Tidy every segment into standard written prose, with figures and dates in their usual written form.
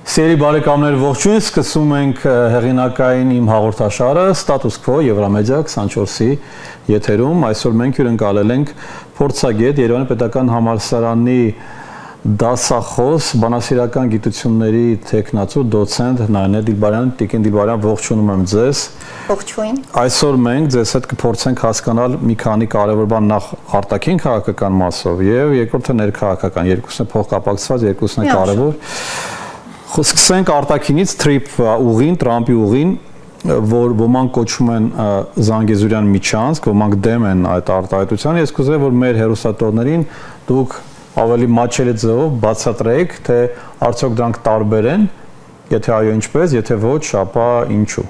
Սիրելի բարեկամներ, ողջույն, սկսում ենք հեղինակային իմ հաղորդաշարը Status Quo Եվրամեդիա 24-ի եթերում։ Այսօր մենք հյուրընկալել ենք փորձագետ Երևանի Պետական Համալսարանի դասախոս բանասիրական գիտությունների թեկնածու դոցենտ Նայնե Դիլբարյան, Տիկին Դիլբարյան, ողջունում եմ ձեզ։ Ողջույն։ Այսօր մենք ձեզ հետ կփորձենք հասկանալ մի քանի կարևոր բան, նախ արտաքին քաղաքական մասով եւ երկրորդը ներքաղաքական, երկուսն է փոխկապակցված, երկուսն է կարևոր։ Սկսենք արտաքինից ուղին, Տրամպի ուղին, որ ոմանք կոչում են Զանգեզուրյան միջանցք, ոմանք դեմ են այդ արտահայտությանը։ Ես կուզեի, որ մեր հեռուստատորներին դուք ավելի մատչելի ձևով բացատրեք, թե արդյոք դրանք տարբեր են, եթե այո, ինչպես, եթե ոչ, ապա ինչու։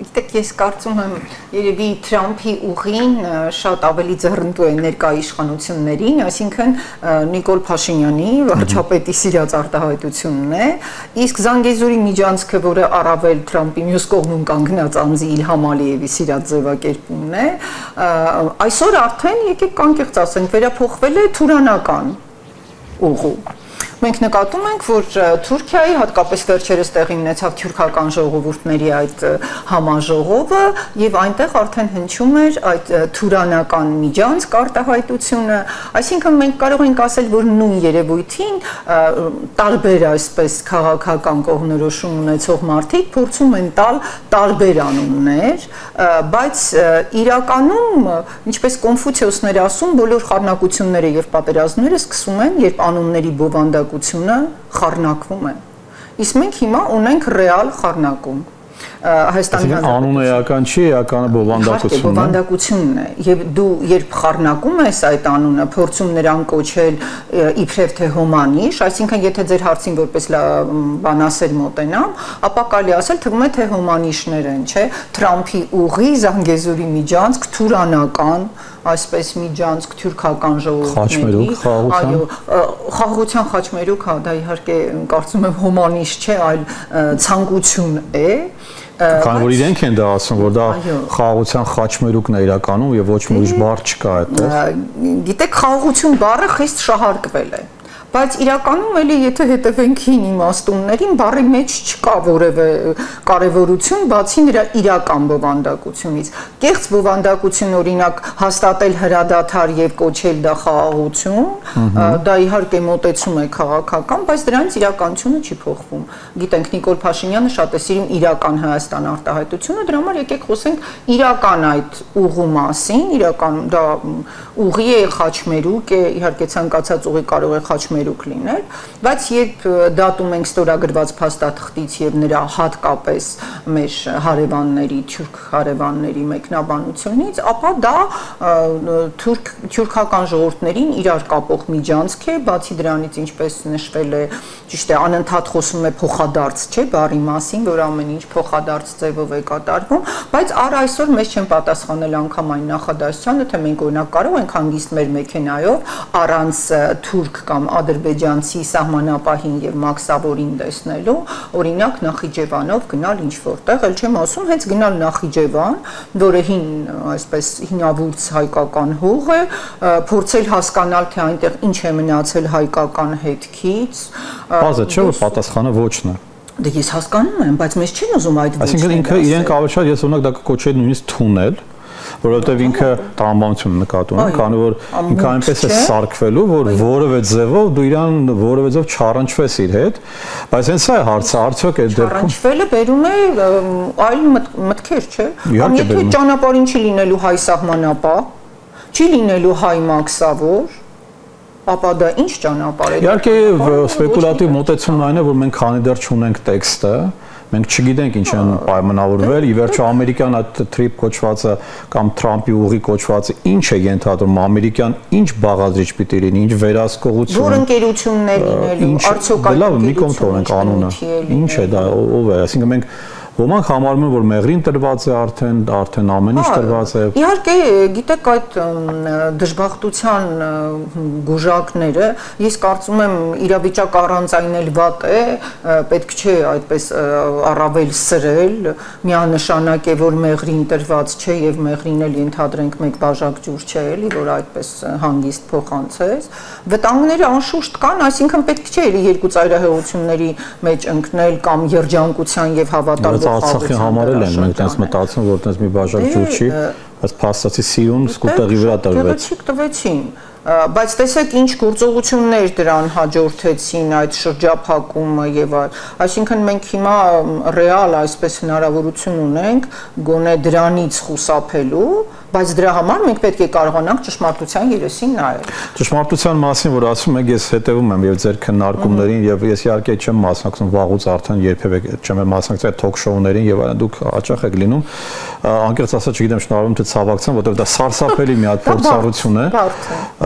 Գիտեք, ես կարծում եմ, երևի Թրամփի ուղին շատ ավելի ձեռնտու է ներկա իշխանություններին, այսինքն Նիկոլ Փաշինյանի վարչապետի սիրած արտահայտությունն է, իսկ Զանգեզուրի միջանցքը, որը առավել Թրամփի մյուս կողմում կանգնած անձի Իլհամ Ալիևի սիրած ձևակերպումն է, այսօր արդեն եկեք կանկեղծ ասենք, վերափոխվել է թուրանական ուղու։ Մենք նկատում ենք, որ Թուրքիայի հատկապես վերջերս տեղի ունեցավ թուրքական ժողովուրդների այդ համաժողովը եւ այնտեղ արդեն հնչում էր այդ թուրանական միջանցք արտահայտությունը, այսինքն մենք կարող ենք ասել, որ նույն երևույթին տարբեր այսպես քաղաքական կողմնորոշում ունեցող մարդիկ փորձում են տալ տարբեր անուններ, բայց իրականում, ինչպես Կոնֆուցիոսն էր ասում, բոլոր խառնակությունները եւ պատերազմները սկսում են, երբ անունների բովանդակությունը խառնակվում է։ Իսկ մենք հիմա ունենք ռեալ խառնակում։ Հայաստանի անունը էական չի, էականը բովանդակությունն է։ Բովանդակությունն է, եւ դու երբ խառնակում ես այդ անունը, փորձում նրան կոչել իբրև թե հոմանիշ, այսինքն եթե ձեր հարցին որպես բանասեր մոտենամ, ապա կարելի ասել թվում է թե հոմանիշներ են, չէ՞, Թրամփի ուղի, Զանգեզուրի միջանցք, թուրանական, այսպես միջանցք թուրքական ժողովուրդների, այո, խաղաղության խաչմերուկ, հա, դա իհարկե կարծում եմ հոմանիշ չէ, այլ ցանկություն է։ Քանի որ իրենք են դա ասում, որ դա խաղաղության խաչմերուկն է իրականում եւ ոչ մի ուրիշ բառ չկա այդտեղ։ Գիտեք, խաղաղություն բառը խիստ շահարկվել է։ Բայց իրականում էլի եթե հետևենք հին իմաստուններին, բառի մեջ չկա որևէ կարևորություն, բացի նրա իրական բովանդակությունից։ Կեղծ բովանդակություն օրինակ հաստատել հրադադար եւ կոչել դա խաղաղություն, դա իհարկե մոտեցում է քաղաքական, բայց դրանից իրականությունը չի փոխվում։ Գիտենք Նիկոլ Փաշինյանը շատ է սիրում իրական Հայաստան արտահայտությունը, դրա համար եկեք խոսենք իրական այդ ուղու մասին, իրական դա ուղի է, խաչմերուկ է, իհարկե ցանկացած ուղի կարող է խաչմերուկ լինել, բայց երբ դատում ենք ստորագրված փաստաթղթից եւ նրա հատկապես մեր հարևանների, թուրք հարևանների մեկնաբանությունից, ապա դա թուրքական ժողովուրդներին իրար կապող միջանցք է, բացի դրանից ինչպես նշվել է, ճիշտ է, անընդհատ խոսում է փոխադարձ, չէ, բառի մասին, որ ամեն ինչ փոխադարձ ձևով է կատարվում, բայց առ այսօր մեզ չեն պատասխանել անգամ այն նախադասությանը, թե մենք օրինակ կարող ենք հանգիստ մեր մեքենայով առանց թուրք կամ ադրբեջանցի սահմանապահին եւ մաքսավորին տեսնելու, օրինակ Նախիջևանով գնալ ինչ որտեղ, ել չեմ ասում, հենց գնալ Նախիջևան, որը հին, այսպես հինավուրց հայկական հող է, փորձել հասկանալ, թե այնտեղ ինչ է մնացել հայկական հետքից։ Բազա չէ, որ պատասխանը ոչն է։ Դե ես հասկանում եմ, բայց մեզ չեն ուզում այդ ոչն։ Այսինքն ինքը իրենք ավելի շատ ես օրինակ դա կոչել նույնիսկ թունել, որովհետև ինքը տրամաբանություն նկատում է, քանի որ ինքը այնպես է սարքվելու, որ որևէ ձևով դու իրան որևէ ձև չառնչվես իր հետ, բայց հենց սա է հարցը, արդյոք այդ դեպքում առնչվելը բերում է այլ մտքեր, չէ՞։ Եթե ճանապարհին չի լինելու հայ սահմանապահ, չի լինելու հայ մաքսավոր, ապա դա ինչ ճանապարհ է։ Իհարկե սպեկուլատիվ մոտեցումն այն է, որ մենք քանի դեռ չունենք տեքստը, մենք չգիտենք ինչ են պայմանավորվել, ի վերջո ամերիկյան այդ թրիփ կոչվածը կամ Թրամփի ուղի կոչվածը ինչ է ենթադրում, ամերիկյան ինչ բաղադրիչ պիտի լինի, ինչ վերահսկողություն, որ ընկերություններ լինելու, արդյոք այդ լավ մի կողմ թողնենք անունը, ինչ է դա, ով է, այսինքն մենք Ոմանք համարում են, որ մեղրին տրված է արդեն ամեն ինչ տրված է։ Իհարկե, գիտեք, այդ դժբախտության գուժակները, ես կարծում եմ իրավիճակ առանց այն էլ վատ է, պետք չէ այդպես առավել սրել, միանշանակ է, որ մեղրին տրված չէ եւ մեղրին էլ ենթադրենք մեկ բաժակ ջուր չէ էլի, որ այդպես հանգիստ փոխանցես։ Վտանգները անշուշտ կան, այսինքն պետք չէ երկու ծայրահեղությունների մեջ ընկնել կամ երջանկության եւ հավատալու Արցախի համարել են, մենք այնպես մտածում, որ այնպես մի բաժակ ջուր չի, բայց փաստացի սիրուն սկուտեղի վրա տրվեց։ Տվեցին, բայց տեսեք ինչ գործողություններ դրան հաջորդեցին այդ շրջափակումը եւ այսինքն մենք հիմա ռեալ այսպես հնարավորություն ունենք գոնե դրանից խուսափելու, բայց դրա համար մենք պետք է կարողանանք ճշմարտության երեսին նայել։ Ճշմարտության մասին, որ ասում եք, ես հետևում եմ եւ ձեր քննարկումներին եւ ես իհարկե չեմ մասնակցում վաղուց արդեն երբևէ չեմ մասնակցել թոք-շոուներին եւ այլն, դուք հաճախ եք լինում, անկեղծ ասած չգիտեմ շնորհավորում թե ցավակցեմ, որովհետեւ դա սարսափելի մի հատ փորձառություն է։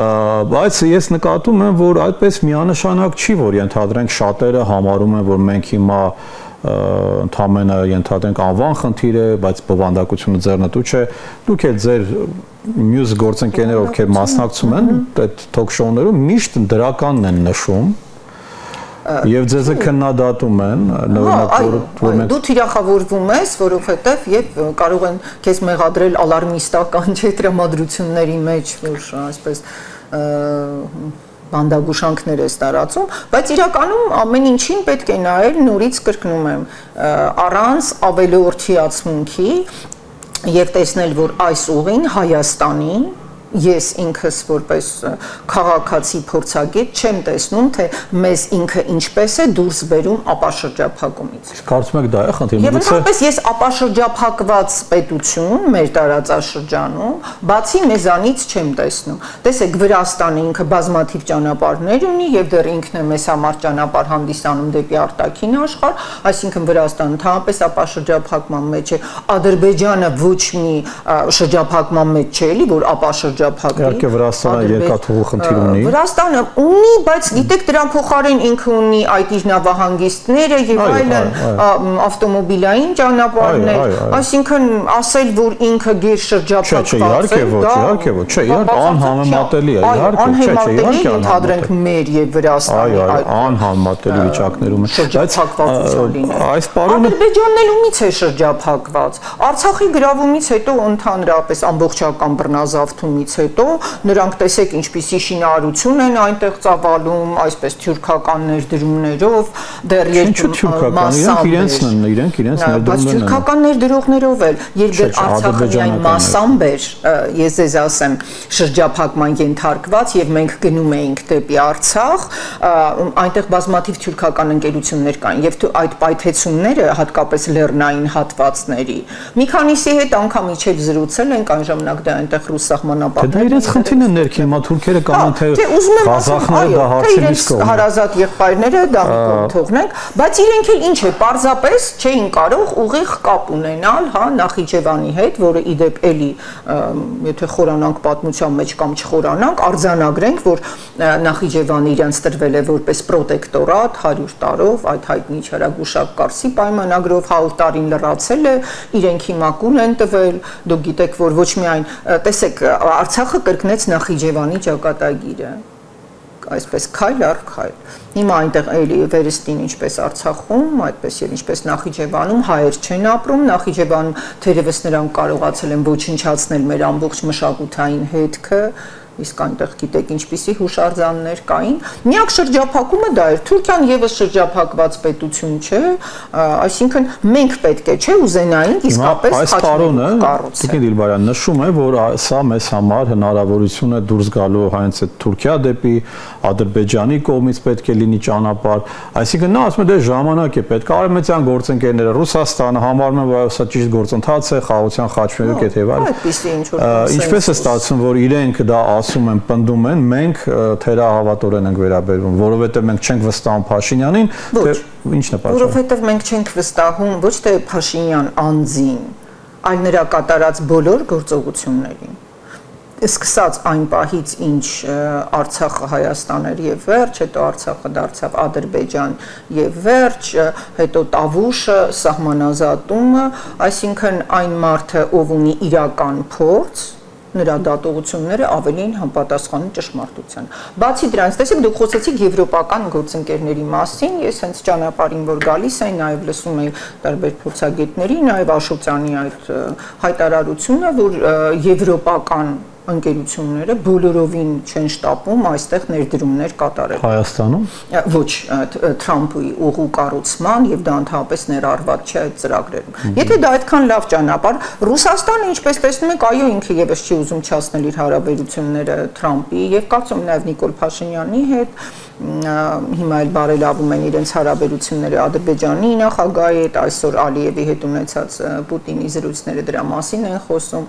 Բայց ես նկատում եմ, որ այդպես միանշանակ չի, որ ենթադրենք շատերը համարում են, որ մենք հիմա ընդհանրապես ենթադրենք անվան խնդիր է, բայց բովանդակությունը ձեռնտու չէ։ Դուք էլ ձեր մյուս գործընկերներ, ովքեր մասնակցում են այդ թոք-շոուներում, միշտ դրականն են նշում եւ ձեզ քննադատում են, որ դու թիրախավորվում ես, որովհետեւ եւ կարող են քեզ մեղադրել ալարմիստական չէ տրամադրությունների մեջ, որ այսպես բանդագուշանքներ է տարածում, բայց իրականում ամեն ինչին պետք է նայել նորից կրկնում եմ առանց ավելորդիացմունքի եւ տեսնել, որ այս ուղին Հայաստանին ես ինքս որպես քաղաքացի փորձագետ չեմ տեսնում, թե մեզ ինքը ինչպես է դուրս բերում ապաշրջափակումից։ Կարծում եք դա է խնդիրը։ Եվ ընդհանրապես ես ապաշրջափակված պետություն մեր տարածաշրջանում, բացի մեզանից չեմ տեսնում։ Տեսեք, Վրաստանը ինքը բազմաթիվ ճանապարհներ ունի եւ դեռ ինքն է մեզ համար ճանապարհ հանդիսանում դեպի արտաքին աշխարհ, այսինքն Վրաստանը ընդհանրապես ապաշրջափակման մեջ է։ Ադրբեջանը ոչ մի շրջափակման մեջ չէ, էլի, որ ապաշրջափակվի։ Իհարկե Վրաստանը երկաթուղու խնդիր ունի։ Վրաստանը ունի, բայց գիտեք դրան փոխարեն ինքը ունի այդ իր նավահանգիստները եւ այլն ավտոմոբիլային ճանապարհներ, այսինքն ասել, որ ինքը գերշրջափակված է, իհարկե ոչ, իհարկե անհամեմատելի է, իհարկե, իհարկե ընդհանրենք մեր եւ Վրաստանի այդ անհամեմատելի վիճակներում է, շրջափակվածություն լինել։ Այս պարոնը Ադրբեջանն էլ ումից է շրջափակված։ Արցախի գրավումից հետո ընդհանրապես ամբողջական բռնազավթումից հետո նրանք տեսեք ինչպիսի շինարարություն են այնտեղ ծավալում, այսպես թյուրքական ներդրումներով, դեռ իրենք ներդրում են։ Թյուրքական ներդրողներով էլ, երբ դեռ Արցախը միայն մասամբ էր, ես ձեզ ասեմ, շրջափակման ենթարկված եւ մենք գնում էինք դեպի Արցախ, այնտեղ բազմաթիվ թյուրքական ընկերություններ կային եւ այդ պայթեցումները հատկապես լեռնային հատվածների։ Մի քանիսի հետ անգամ իջել զրուցել ենք, այն ժամանակ դա այնտեղ ռուս սահմանապահ Դա իրենց խնդիրն է ներքին, հիմա թուրքերը կանեն թե ղազախները դա հարցերից կողմ։ Հարազատ եղբայրները դա թողնենք, բայց իրենք էլ ինչ է, պարզապես չէին կարող ուղիղ կապ ունենալ, հա, Նախիջևանի հետ, որը իդեպ էլի, եթե խորանանք պատմության մեջ կամ չխորանանք, արձանագրենք, որ Նախիջևանը իրենց տրվել է որպես պրոտեկտորատ 100 տարով, այդ հայտնի Չարագուշակ Կարսի պայմանագրով 100 տարին լրացել է, իրենք հիմա կուլ են տվել, դուք գիտեք, որ ոչ միայն, տեսեք, Արցախը կրկնեց Նախիջևանի ճակատագիրը, այսպես քայլ առ քայլ։ Հիմա այնտեղ էլի վերստին ինչպես Արցախում, այդպես եւ ինչպես Նախիջևանում հայեր չեն ապրում, Նախիջևանում թերևս նրանք կարողացել են ոչնչացնել մեր ամբողջ մշակութային հետքը, իսկ այնտեղ գիտեք ինչպիսի հուշարձաններ կային։ Միակ շրջափակումը դա էր։ Թուրքիան եւս շրջափակված պետություն չէ, այսինքն մենք պետք է չէ ուզենայինք իսկապես այս պարոնը Տիկին Դիլբարյան նշում է, որ սա մեզ համար հնարավորություն է դուրս գալու հենց այդ Թուրքիա դեպի Ադրբեջանի կողմից պետք է լինի ճանապարհ, այսինքն նա ասում է դե ժամանակ է պետք, արևմտյան գործընկերները Ռուսաստանը համարում են, որ սա ճիշտ գործընթաց է, խաղաղության խաչմերուկ է եւ այլն։ Ինչպես է ստացվում, որ իրենք դա ասում են, պնդում են, մենք թերահավատորեն ենք վերաբերվում, որովհետև մենք չենք վստահում Փաշինյանին, թե ի՞նչն է պատճառը։ Որովհետև մենք չենք վստահում ոչ թե Փաշինյան անձին, այլ նրա կատարած բոլոր գործողություններին։ սկսած այն պահից, ինչ Արցախը Հայաստան էր եւ վերջ, հետո Արցախը դարձավ Ադրբեջան եւ վերջ, հետո Տավուշը, սահմանազատումը, այսինքն այն մարդը, ով ունի իրական փորձ, նրա դատողությունները ավելին համապատասխանում ճշմարտության։ Բացի դրանից, տեսեք, դուք խոսեցիք եվրոպական գործընկերների մասին, ես հենց ճանապարհին որ գալիս եմ, նաև լսում եմ տարբեր փորձագետների, նաև Աշոտյանի այդ հայտարարությունը, որ եվրոպական ընկերությունները բոլորովին չեն շտապում այստեղ ներդրումներ կատարել։ Հայաստանում։ Ոչ, Թրամփի ուղու կառուցման եւ դա ընդհանրապես ներառված չէ այդ ծրագրերում։ Եթե դա այդքան լավ ճանապարհ, Ռուսաստանը, ինչպես տեսնում եք, այո, ինքը եւս չի ուզում չացնել իր հարաբերությունները Թրամփի եւ կարծում նաեւ Նիկոլ Փաշինյանի հետ, հիմա էլ բարելավում են իրենց հարաբերությունները Ադրբեջանի նախագահի հետ, այսօր Ալիևի հետ ունեցած Պուտինի զրույցները դրա մասին են խոսում,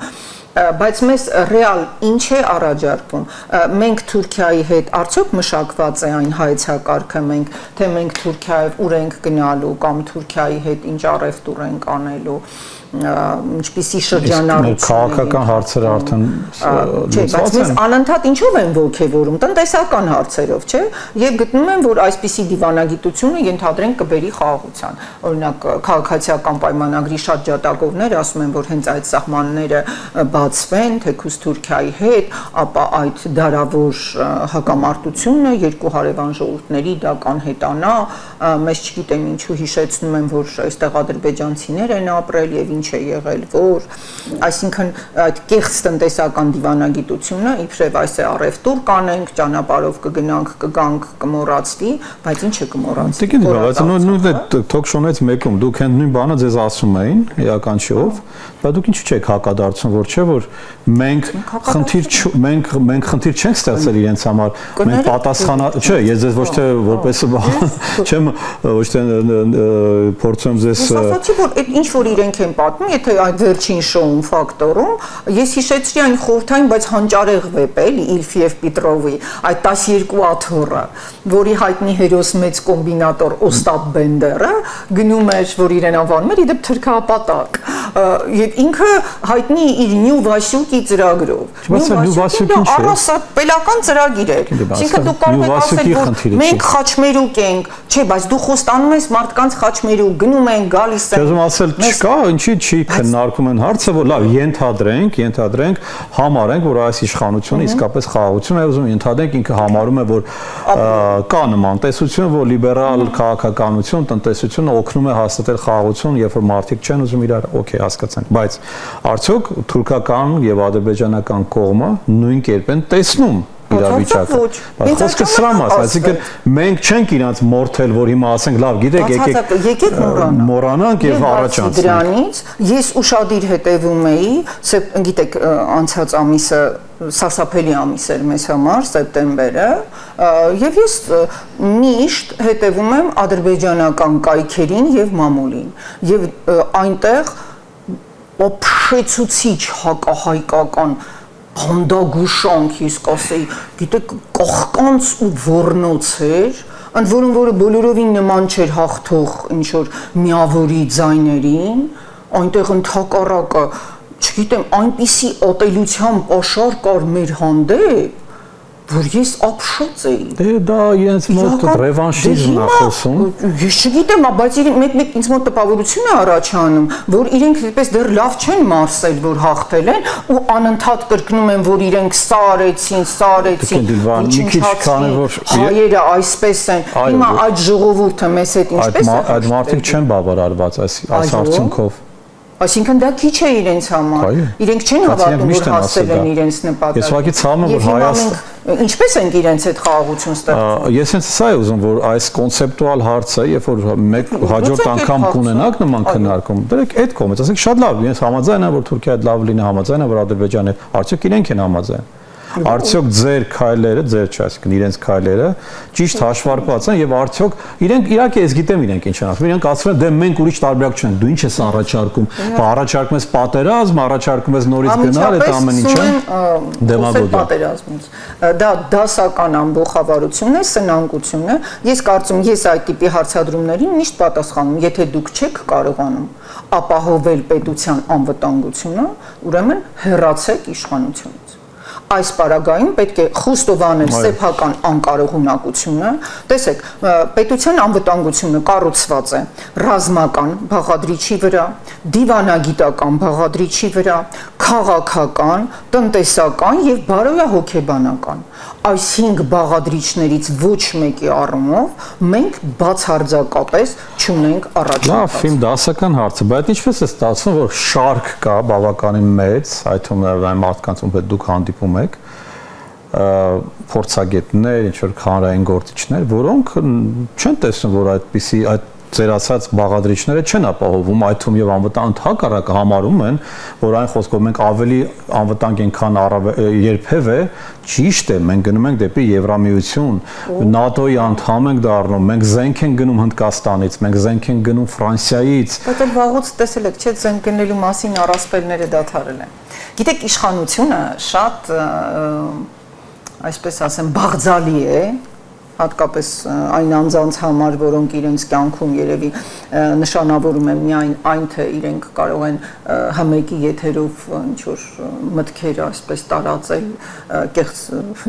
բայց մեզ ռեալ ինչ է առաջարկում, մենք Թուրքիայի հետ արդյոք մշակված է այն հայեցակարգը, թե մենք Թուրքիայով ուր ենք գնալու կամ Թուրքիայի հետ ինչ առևտուր ենք անելու, ինչպիսի շրջանառություն քաղաքական հարցերը արդեն բայց մեզ անընդհատ ինչով են ողջևորում տնտեսական հարցերով, չէ, եւ գտնում են, որ այսպիսի դիվանագիտությունը ենթադրենք կբերի խաղաղության։ Օրինակ քաղաքացիական պայմանագրի շատ ջատագովներ ասում են, որ հենց այդ սահմանները բացվեն թեկուզ Թուրքիայի հետ, ապա այդ դարավոր հակամարտությունը երկու հարևան ժողովուրդների դա կանհետանա, մեզ չգիտեմ ինչու հիշեցնում են, որ այստեղ ադրբեջանցիներ են ապրել եւ ինչ է եղել, որ այսինքն այդ կեղծ տնտեսական դիվանագիտությունը իբրև այս է առևտուր կանենք, ճանապարհով կգնանք, կգանք, կմոռացվի, բայց ինչ է կմոռացվի։ Դե բայց նույնն է թոք-շոուից մեկում դուք հենց նույն բանը ձեզ ասում էին, իրականչիով, բայց դուք ինչու՞ չեք հակադարձում, որ չէ, որ մենք խնդիր չենք ստեղծել իրենց համար, մենք պատասխանա, չէ, ես ձեզ ոչ թե որպես չեմ ոչ թե փորձում ձեզ ասացի, որ այդ ինչ որ իրենք են պատմում, եթե այդ վերջին շոուն ֆակտորում, ես հիշեցրի այն խորհրդային, բայց հանճարեղ վեպ էլի Իլֆիև Պետրովի, այդ 12 աթոռը, որի հայտնի հերոս մեծ կոմբինատոր Օստապ Բենդերը գնում էր, որ իրեն անվանում էր իդեպ թրքապատակ, եւ ինքը հայտնի իր Նյու Վասյուկի ծրագրով։ Նյու Վասյուկին չէ։ Առասպելական ծրագիր էր։ Այսինքն դու կարող ես ասել, որ մենք խաչմերուկ ենք, չէ, բայց դու խոստանում ես մարդկանց խաչմերուկ, գնում են, գալիս են։ Ուզում ասել չկա, ինչի չի քննարկում են հարցը, որ լավ, ենթադրենք, համարենք, որ այս իշխանությունը իսկապես խաղաղություն է ուզում, ենթադրենք ինքը համարում է, որ կա նման տեսություն, որ լիբերալ քաղաքականություն, տնտեսությունը օգնում է հաստատել խաղաղություն, երբ որ մարդիկ չեն ուզում իրար, օքեյ, հասկացանք, բայց արդյոք թուրքական եւ ադրբեջանական կողմը նույն կերպ են տեսնում իրավիճակը։ Բայց խոսքը սրա մաս, այսինքն մենք չենք իրանց մորթել, որ հիմա ասենք լավ, գիտեք, եկեք մոռանանք եւ առաջ անցնենք։ Դրանից ես ուշադիր հետևում էի, գիտեք, անցած ամիսը սարսափելի ամիս էր մեզ համար, սեպտեմբերը, եւ ես միշտ հետևում եմ ադրբեջանական կայքերին եւ մամուլին, եւ այնտեղ օփշեցուցիչ հակահայկական հանդագուշանք, ես կասեի, գիտեք, կողկանց ու ոռնոց էր, ընդ որում որը բոլորովին նման չէր հաղթող ինչ-որ միավորի ձայներին, այնտեղ ընդհակառակը, չգիտեմ, այնպիսի ատելության պաշար կար մեր հանդեպ, որ ես ապշած էի։ Դե դա իրենց մոտ ռևանշիզմն է խոսում։ Ես չգիտեմ, բայց մեկ ինձ մոտ տպավորություն է առաջանում, որ իրենք այդպես դեռ լավ չեն մարսել, որ հաղթել են ու անընդհատ կրկնում են, որ իրենք սա արեցին, հայերը այսպես են։ Հիմա այդ ժողովուրդը մեզ հետ ինչպես է։ Այդ մարդիկ չեն բավարարված այս արդյունքով։ Այսինքն դա քիչ է իրենց համար։ Իրենք չեն հավատում, որ հասել են իրենց նպատակին։ Ես ուղղակի ցավում եմ, որ Հայաստանը ինչպես ենք իրենց հետ խաղաղություն ստեղծում։ Ես հենց սա եմ ուզում, որ այս կոնցեպտուալ հարցը, երբ որ մեկ հաջորդ անգամ կունենանք նման քննարկում, դրեք այդ կողմից, ասեք շատ լավ, ես համաձայն եմ, որ Թուրքիա լավ լինի, համաձայն եմ, որ Ադրբեջանը, արդյոք իրենք են համաձայն։ Արդյոք ձեր քայլերը, ձեր չէ, այսինքն իրենց քայլերը ճիշտ հաշվարկված են եւ արդյոք իրենք իրակի ես գիտեմ իրենք ինչ են ասում։ Իրենք ասում են դե մենք ուրիշ տարբերակ չունենք։ Դու ինչ ես առաջարկում։ Առաջարկում ես պատերազմ, առաջարկում ես նորից գնալ այդ ամեն ինչը դեմագոգիա։ Պատերազմից։ Դա դասական ամբողջավարությունն է, սնանկություն է։ Ես կարծում ես այդ տիպի հարցադրումներին միշտ պատասխանում, եթե դուք չեք կարողանում ապահովել պետության անվտանգությունը, ուրեմն հեռացեք իշխանությունից։ Այս պարագայում պետք է խոստովանել սեփական անկարողունակությունը։ Տեսեք, պետության անվտանգությունը կառուցված է ռազմական բաղադրիչի վրա, դիվանագիտական բաղադրիչի վրա, քաղաքական, տնտեսական եւ բարոյահոգեբանական։ Այս 5 բաղադրիչներից ոչ մեկի առումով մենք բացարձակապես չունենք առաջընթաց։ Լավ, իմ դասական հարցը, բայց ինչպես է ստացվում, որ շարք կա բավականին մեծ, այդ թվում այն մարդկանց, ում հետ դուք հանդիպում եք, փորձագետներ, ինչ որ հանրային գործիչներ, որոնք չեն տեսնում, որ այդպիսի այդ ձեր ասած բաղադրիչները չեն ապահովում, այդ թվում եւ ընդհակառակը համարում են, որ այն խոսքով մենք ավելի անվտանգ ենք, քան երբևէ, ճիշտ է, մենք գնում ենք դեպի Եվրամիություն, ՆԱՏՕ-ի անդամ ենք դառնում, մենք զենք ենք գնում Հնդկաստանից, մենք զենք ենք գնում Ֆրանսիայից։ Բայց էլ վաղուց տեսել եք, չէ՞, զենք գնելու մասին առասպելները դադարել են։ Գիտեք, իշխանությունը շատ, այսպես ասեմ, բաղձալի է, հատկապես այն անձանց համար, որոնք իրենց կյանքում երևի նշանավորում են միայն այն, թե իրենք կարող են հմեկի եթերով ինչ-որ մտքեր այսպես տարածել կեղծ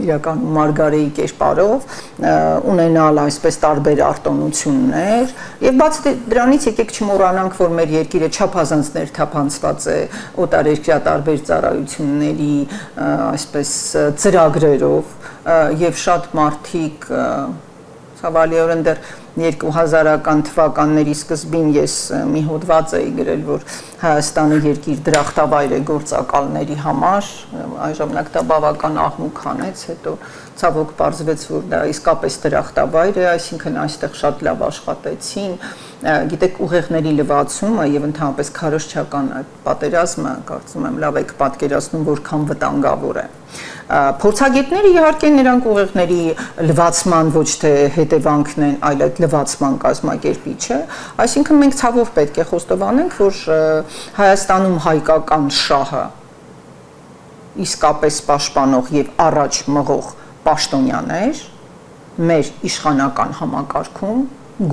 իրականում մարգարեի կերպարով, ունենալ այսպես տարբեր արտոնություններ, եւ բացի դրանից եկեք չմոռանանք, որ մեր երկիրը չափազանց ներթափանցված է օտարերկրյա տարբեր ծառայությունների այսպես ծրագրերով եւ շատ մարդիկ ցավալիորեն դեռ 2000-ական թվականների սկզբին ես մի հոդված էի գրել, որ Հայաստանը երկիր դրախտավայր է գործակալների համար, այն ժամանակ դա բավական աղմուկ հանեց, հետո ցավոք պարզվեց, որ դա իսկապես դրախտավայր է, այսինքն այստեղ շատ լավ աշխատեցին, գիտեք, ուղեղների լվացումը եւ ընդհանրապես քարոզչական պատերազմը, կարծում եմ, լավ եք պատկերացնում, որքան վտանգավոր է։ Փորձագետները իհարկե նրանք ուղեղների լվացման ոչ թե հետևանքն են, այլ այդ լվացման կազմակերպիչը, այսինքն մենք ցավով պետք է խոստովանենք, որ Հայաստանում հայկական շահը իսկապես պաշտպանող եւ առաջ մղող պաշտոնյաներ մեր իշխանական համակարգում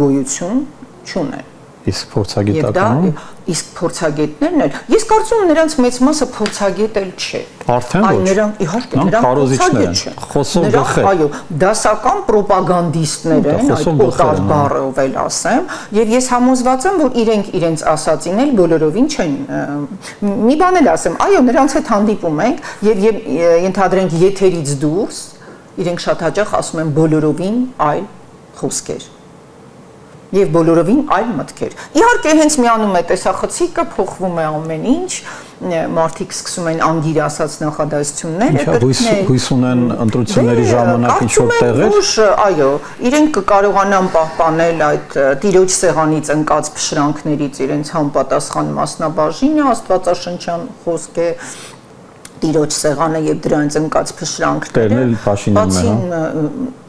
գոյություն չունեն։ Իսկ փորձագիտականում իսկ փորձագետներն էլ ես կարծում եմ նրանց մեծ մասը փորձագետ էլ չէ։ Արդեն ոչ։ Նրանք իհարկե նրանք քարոզիչներ են, խոսող գլխեր։ Այո, դասական պրոպագանդիստներ են, այդ օտար բառով էլ ասեմ, եւ ես համոզված եմ, որ իրենց ասածին էլ բոլորովին չեն։ Մի բան էլ ասեմ, այո, նրանց հետ հանդիպում ենք եւ ենթադրենք եթերից դուրս իրենք շատ հաճախ ասում են բոլորովին այլ խոսքեր։ Եվ բոլորովին այլ մտքեր։ Իհարկե հենց միանում է տեսախցիկը, փոխվում է ամեն ինչ, մարդիկ սկսում են անգիր ասած նախադասություններ կրկնել։ Հույս ունեն ընտրությունների ժամանակ ինչ-որ տեղեր։ Այո, իրենք կկարողանան պահպանել այդ տիրոջ սեղանից ընկած փշրանքներից իրենց համապատասխան մասնաբաժինը, աստվածաշնչյան խոսք է տիրոջ սեղանը եւ դրանց ընկած փշրանքները։ Տերն էլ Փաշինյանն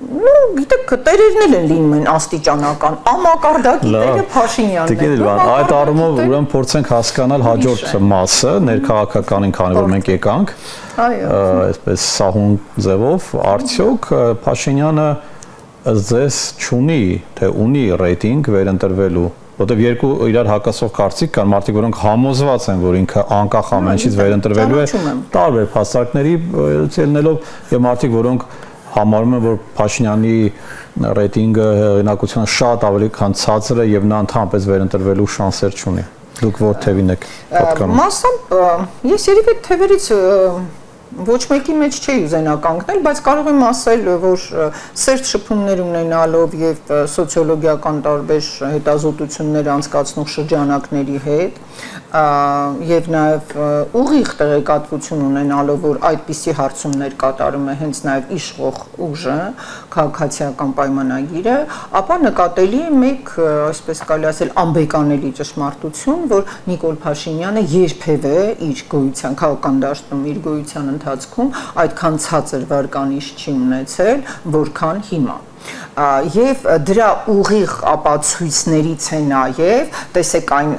Ну, գիտեք, տերերն են լինում են աստիճանական, ամակարդակի տերը Փաշինյանն է։ Այդ առումով ուրեմն փորձենք հասկանալ հաջորդ մասը, ներքաղաքականին, քանի որ մենք եկանք, այսպես սահուն ձևով, արդյոք Փաշինյանը ձեզ չունի, թե ունի ռեյտինգ վերընտրվելու, որտեղ երկու իրար հակասող կարծիք կան, մարդիկ, որոնք համոզված են, որ ինքը անկախ ամեն ինչից վերընտրվելու է, տարբեր փաստարկների ելնելով, եւ մարդիկ, որոնք համարում են, որ Փաշինյանի ռեյտինգը հեղինակության շատ ավելի քան ցածր է եւ նա ընդհանրապես վերընտրվելու շանսեր չունի։ Դուք որ թևին եք պատկանում։ Մասամբ ես երևի թևերից ոչ մեկի մեջ չի ուզենա կանգնել, բայց կարող եմ ասել, որ սերտ շփումներ ունենալով եւ սոցիոլոգիական տարբեր հետազոտություններ անցկացնող շրջանակների հետ եւ նաեւ ուղիղ տեղեկատվություն ունենալով, որ այդպիսի հարցումներ կատարում է հենց նաեւ իշխող ուժը, քաղաքացիական պայմանագիրը, ապա նկատելի է մեկ, այսպես կարելի ասել, անբեկանելի ճշմարտություն, որ Նիկոլ Փաշինյանը երբևէ իր գոյության քաղաքական դաշտում իր գոյության ընթացքում այդքան ցածր վարկանիշ չի ունեցել, որքան հիմա։ Եվ դրա ուղիղ ապացույցներից է նաև, տեսեք այն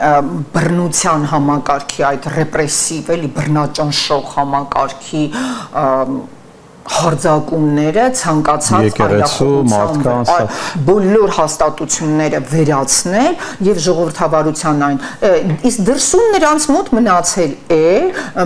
բռնության համակարգի, այդ ռեպրեսիվ էլի բռնաճնշող համակարգի հարձակումները, ցանկացած այլախոհության բոլոր հաստատությունները վերացնել եւ ժողովրդավարության այն իսկ դրսում նրանց մոտ մնացել է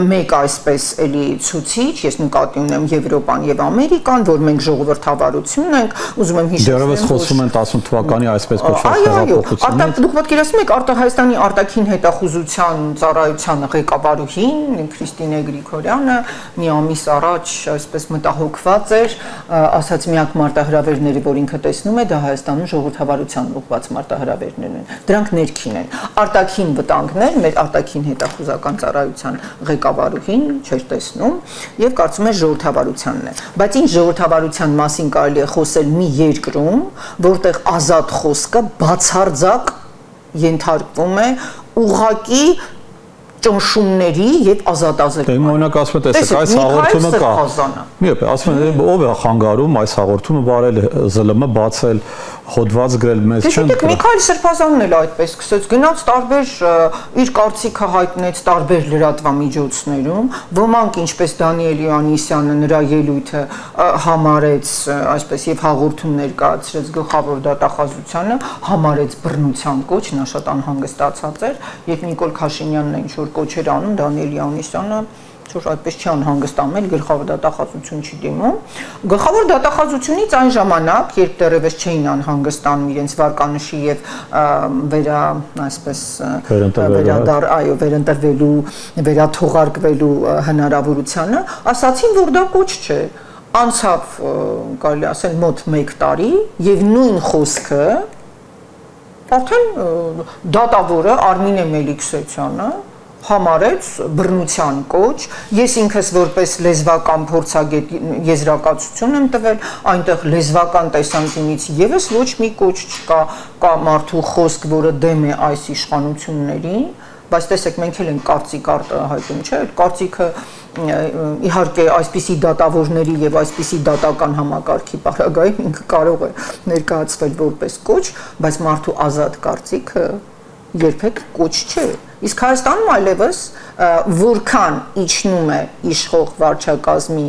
մեկ այսպես էլի ցուցիչ, ես նկատի ունեմ Եվրոպան եւ Ամերիկան, որ մենք ժողովրդավարություն ենք, ուզում եմ հիշեցնել, դեռևս խոսում են 10 թվականի այսպես կոչված հեղափոխությունից։ Դուք պատկերացնում եք Հայաստանի արտաքին հետախուզության ծառայության ղեկավարուհին Քրիստինե Գրիգորյանը մի ամիս առաջ այսպես հոգված էր, ասաց միակ մարտահրավերները, որ ինքը տեսնում է, դա Հայաստանում ժողովրդավարության ուղղված մարտահրավերներն են։ Դրանք ներքին են։ Արտաքին վտանգներ մեր արտաքին հետախուզական ծառայության ղեկավարուհին չէր տեսնում եւ կարծում էր ժողովրդավարությանն է։ Բայց ինչ ժողովրդավարության մասին կարելի է խոսել մի երկրում, որտեղ ազատ խոսքը բացարձակ ենթարկվում է ուղղակի ճնշումների եւ ազատազրկման։ Դե օրինակ ասում եմ, տեսեք, այս հաղորդումը կա։ Մի ասում են, ով է խանգարում այս հաղորդումը վարել, ԶԼՄ բացել, հոդված գրել, մեզ չեն։ Դե Միքայել Սրբազանն էլ այդպես սկսեց, գնաց տարբեր իր կարծիքը հայտնեց տարբեր լրատվամիջոցներում, ոմանք ինչպես Դանիել Յովհաննիսյանը նրա ելույթը համարեց, այսպես եւ հաղորդում ներկայացրեց գլխավոր դատախազությանը, համարեց բռնության կոչ, նա շատ անհանգստացած էր, եւ Նիկոլ Քաշինյանն ինչ որ կոչեր անում, Դանիել Յովհաննիսյանը որ այդպես չի անհանգստանում, գլխավոր դատախազություն չի դիմում։ Գլխավոր դատախազությունից այն ժամանակ, երբ դեռևս չէին անհանգստանում իրենց վարկանիշի եւ վերընտրվելու, վերաթողարկվելու հնարավորությանը, ասացին, որ դա կոչ չէ։ Անցավ, կարելի ասել, մոտ 1 տարի եւ նույն խոսքը արդեն դատավորը Արմինե Մելիքսեթյանը համարեց բռնության կոչ, ես ինքս որպես լեզվական փորձագետ եզրակացություն եմ տվել, այնտեղ լեզվական տեսանկյունից եւս ոչ մի կոչ չկա, կա մարդու խոսք, որը դեմ է այս իշխանություններին, բայց տեսեք, մենք էլ ենք կարծիք արտահայտում, չէ՞, այդ կարծիքը իհարկե այսպիսի դատավորների եւ այսպիսի դատական համակարգի պարագայում ինքը կարող է ներկայացվել որպես կոչ, բայց մարդու ազատ կարծիքը երբեք կոչ չէ։ Իսկ Հայաստանում այլևս որքան իջնում է իշխող վարչակազմի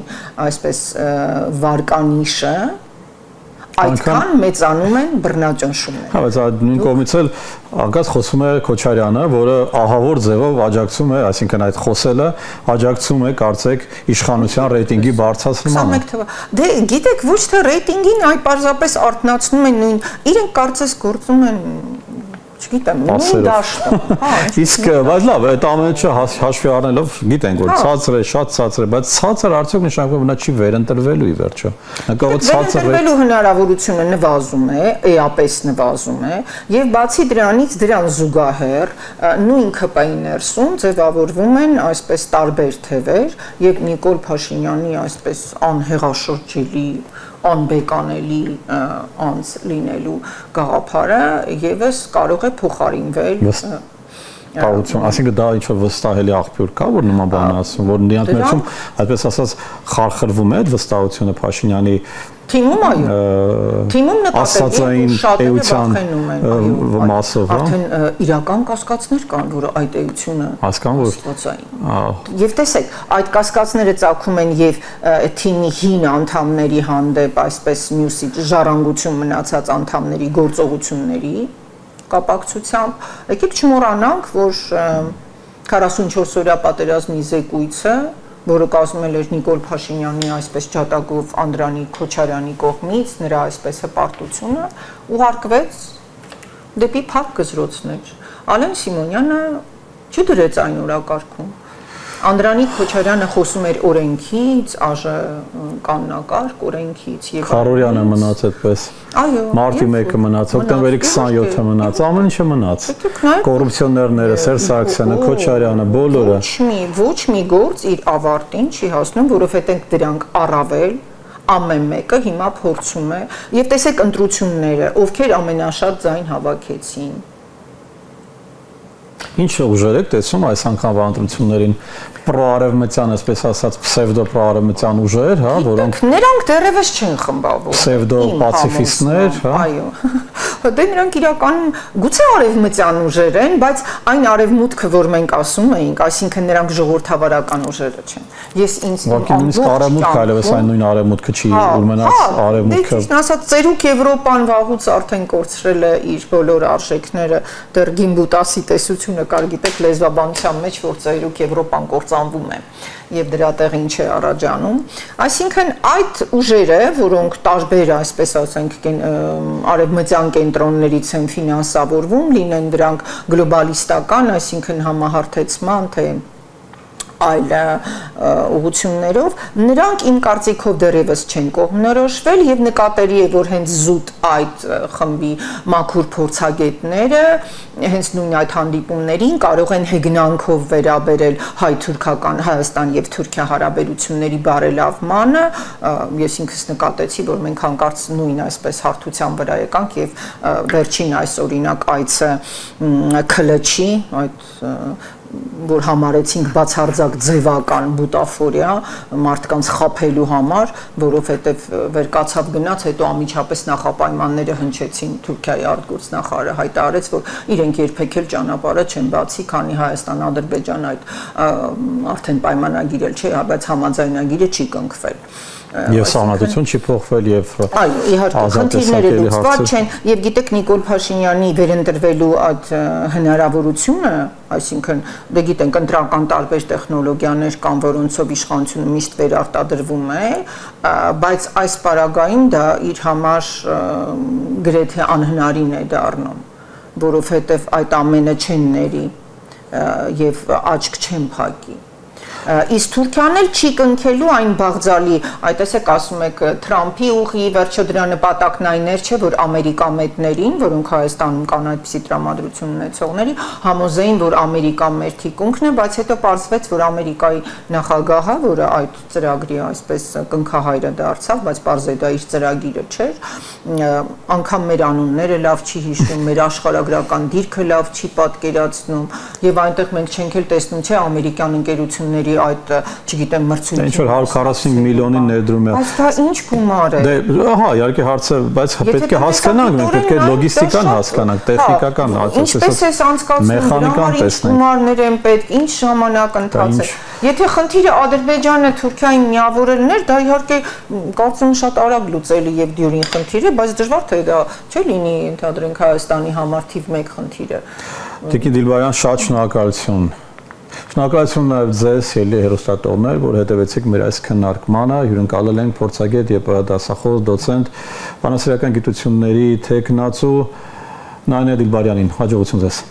այսպես վարկանիշը, այդքան մեծանում են բռնաճնշումները։ Հա, բայց նույն կողմից էլ անկած խոսում է Քոչարյանը, որը ահավոր ձևով աջակցում է, այսինքն այդ խոսելը աջակցում է, կարծեք, իշխանության ռեյտինգի բարձրացմանը։ Դե գիտեք, ոչ թե ռեյտինգին, այլ պարզապես արթնացնում են նույն, իրենք կարծես գործում են չգիտեմ, նույն դաշտը։ Իսկ բայց լավ, այդ ամենը հաշվի առնելով գիտենք, որ ցածր է, շատ ցածր է, բայց ցածր արդյոք նշանակում նա չի վերընտրվելու ի վերջո։ Վերընտրվելու հնարավորությունը նվազում է, էապես նվազում է, եւ բացի դրանից դրան զուգահեռ նույն ԿՊ-ի ներսում ձևավորվում են այսպես տարբեր թևեր եւ Նիկոլ Փաշինյանի այսպես անհեղաշրջելի անբեկանելի անց լինելու գաղափարը եւս կարող է փոխարինվել Պարություն, այսինքն դա ինչ-որ վստահելի աղբյուր կա, որ նման բան ասում, որ նրանց ներսում, այդպես ասած, խարխրվում է այդ վստահությունը Փաշինյանի թիմում, այո։ Թիմում նկատելի շատերը վախենում են մասով, արդեն իրական կասկածներ կան, որ այդ էությունը աստվածային։ Եվ տեսեք, այդ կասկածները ծագում են եւ թիմի հին անդամների հանդեպ, այսպես մյուսի ժառանգություն մնացած անդամների գործողությունների կապակցությամբ, եկեք չմոռանանք, որ 44-օրյա պատերազմի զեկույցը, որը կազմել էր Նիկոլ Փաշինյանի այսպես ջատագով Անդրանիկ Քոչարյանի կողմից, նրա այսպես հպարտությունը ուղարկվեց դեպի փակ գզրոցներ։ Ալեն Սիմոնյանը չդրեց այն օրակարգում։ Անդրանիկ Քոչարյանը խոսում էր օրենքից, ԱԺ կանոնակարգ օրենքից եւ Խարորյանը մնաց այդպես։ Այո։ Մարտի 1-ը մնաց, հոկտեմբերի 27-ը մնաց, ամեն ինչը մնաց։ Կոռուպցիոներները, Սերժ Սարգսյանը, Քոչարյանը, բոլորը։ Ոչ մի գործ իր ավարտին չի հասնում, որովհետեւ դրանք առավել ամեն մեկը հիմա փորձում է եւ տեսեք ընտրությունները, ովքեր ամենաշատ ձայն հավաքեցին։ Ինչ ուժեր եք տեսնում այս անգամվա ընտրություններին պրոարևմտյան, այսպես ասած, պսևդո-պրոարևմտյան ուժեր, հա, որոնք նրանք դեռևս չեն խմբավորվում։ Պսևդո-պացիֆիստներ, հա։ Այո։ Դե նրանք իրականում գուցե արևմտյան ուժեր են, բայց այն արևմուտքը, որ մենք ասում էինք, այսինքն նրանք ժողովրդավարական ուժերը չեն։ Ես ինձ նույնիսկ արևմուտքը այլևս այն նույն արևմուտքը չի, որ մնաց արևմուտքը։ Դե ասած, ծերուկ Եվրոպան վաղուց արդեն կորցրել է իր բոլոր արժեքները, դեռ Գիմբուտասի տեսությունը կար, գիտեք, լեզվաբանության մեջ, որ ծերուկ Եվրոպան կործանվում է եւ դրա տեղ ինչ է առաջանում։ Այսինքն այդ ուժերը, որոնք տարբեր, այսպես ասենք, արևմտյան կենտրոններից են ֆինանսավորվում, լինեն դրանք գլոբալիստական, այսինքն համահարթեցման, թե այլ ուղղություններով, նրանք իմ կարծիքով դեռևս չեն կողմնորոշվել եւ նկատելի է, որ հենց զուտ այդ խմբի մաքուր փորձագետները հենց նույն այդ հանդիպումներին կարող են հեգնանքով վերաբերել հայ-թուրքական Հայաստան եւ Թուրքիա հարաբերությունների բարելավմանը։ Ես ինքս նկատեցի, որ մենք հանկարծ նույն այսպես հարթության վրա եկանք եւ վերջին այս օրինակ այցը Քլչի այդ որ համարեցինք բացարձակ ձևական բուտաֆորիա մարդկանց խաբելու համար, որովհետև վերկացավ գնաց, հետո անմիջապես նախապայմանները հնչեցին Թուրքիայի արտգործնախարարը հայտարարեց, որ իրենք երբեք էլ ճանապարհը չեն բացի, քանի Հայաստան-Ադրբեջան այդ արդեն պայմանագիր էլ չէ, բայց համաձայնագիրը չի կնքվել։ Եվ սահմանադրություն չի փոխվել եւ այո, իհարկե, խնդիրները լուծված չեն եւ գիտեք Նիկոլ Փաշինյանի վերընտրվելու այդ հնարավորությունը, այսինքն դե գիտենք ընտրական տարբեր տեխնոլոգիաներ կան, որոնցով իշխանությունը միշտ վերարտադրվում է, բայց այս պարագայում դա իր համար գրեթե անհնարին է դառնում, որովհետեւ այդ ամենը չեն ների եւ աչք չեն փակի։ Իսկ Թուրքիան էլ չի կնքելու այն բաղձալի, այդտեսեք ասում եք Թրամփի ուղի, վերջը դրա նպատակն այն չէ, որ ամերիկամետներին, որոնք Հայաստանում կան այդպիսի տրամադրություն ունեցողների, համոզեին, որ Ամերիկան մեր թիկունքն է, բայց հետո պարզվեց, որ Ամերիկայի նախագահը, որը այդ ծրագրի այսպես կնքահայրը դարձավ, բայց պարզ է դա իր ծրագիրը չէր, անգամ մեր անունները լավ չի հիշում, մեր աշխարհագրական դիրքը լավ չի պատկերացնում, եւ այնտեղ մենք չենք էլ տեսնում, չէ, ամերիկյան ընկերությունների այդ, չգիտեմ, մրցույթի։ Ինչ որ 145 միլիոնի ներդրում է։ Բայց դա ինչ գումար է։ Դե, ահա, իհարկե հարցը, բայց պետք է հասկանանք, մենք պետք է լոգիստիկան հասկանանք, տեխնիկական, ինչպես է անցկացվում, ինչ գումարներ են պետք, ինչ ժամանակ ընթաց է։ Եթե խնդիրը Ադրբեջանը Թուրքիային միավորելն էր, դա իհարկե կարծում շատ արագ լուծելի եւ դյուրին խնդիր է, բայց դժվար թե դա չէ լինի, ընդհանրենք Հայաստանի համար թիվ 1 խնդիրը։ Տիկին Դիլբարյան, շատ շնորհակալություն։ Շնորհակալություն նաև ձեզ, ելի հեռուստատողներ, որ հետևեցիք մեր այս քննարկմանը, հյուրընկալել ենք փորձագետ եւ դասախոս, դոցենտ, բանասիրական գիտությունների թեկնածու Նայնե Դիլբարյանին։ Հաջողություն ձեզ։